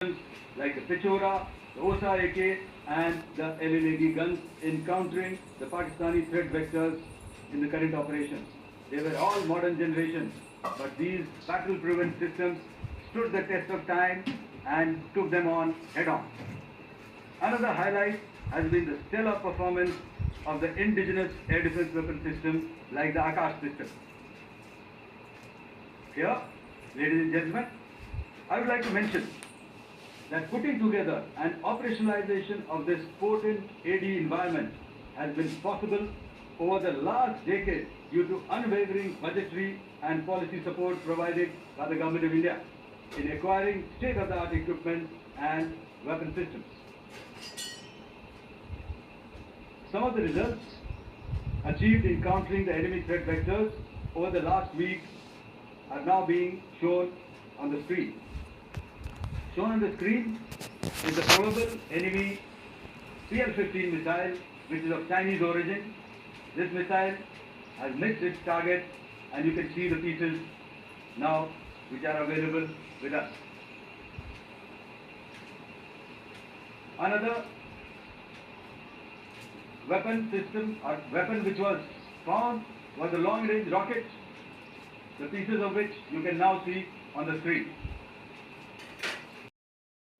like the Pechora, the Osa AK and the LLAD guns in countering the Pakistani threat vectors in the current operations. They were all modern generations, but these battle-proven systems stood the test of time and took them on head-on. Another highlight has been the stellar performance of the indigenous air defense weapon system like the Akash system. Here, ladies and gentlemen, I would like to mention that putting together and operationalization of this potent AD environment has been possible over the last decade due to unwavering budgetary and policy support provided by the Government of India in acquiring state-of-the-art equipment and weapon systems. Some of the results achieved in countering the enemy threat vectors over the last week are now being shown on the screen. Shown on the screen is the probable enemy PL-15 missile, which is of Chinese origin. This missile has missed its target, and you can see the pieces now which are available with us. Another weapon system or weapon which was found was a long-range rocket, the pieces of which you can now see on the screen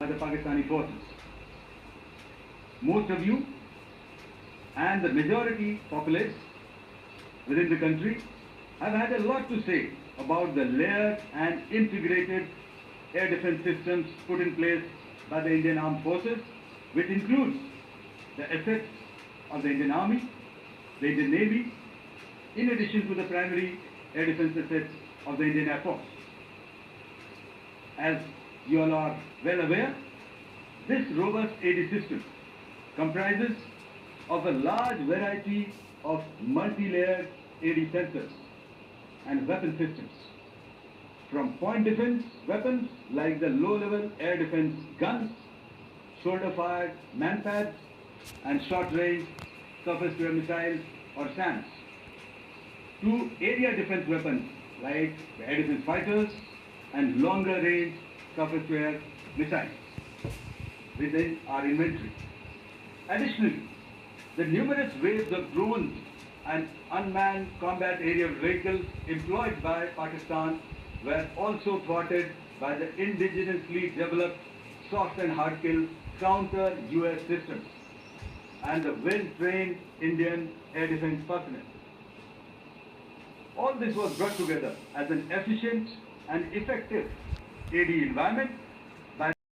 by the Pakistani forces. Most of you and the majority populace within the country have had a lot to say about the layered and integrated air defense systems put in place by the Indian Armed Forces, which includes the assets of the Indian Army, the Indian Navy, in addition to the primary air defense assets of the Indian Air Force. As you all are well aware, this robust AD system comprises of a large variety of multi-layered AD sensors and weapon systems, from point defense weapons like the low-level air defense guns, shoulder-fired manpads, and short-range surface-to-air missiles or SAMs, to area defense weapons like the air defense fighters and longer-range surface-to-air missiles within our inventory. Additionally, the numerous waves of drones and unmanned combat aerial vehicles employed by Pakistan were also thwarted by the indigenously developed soft and hard kill counter-US systems and the well-trained Indian air defense personnel. All this was brought together as an efficient and effective AD environment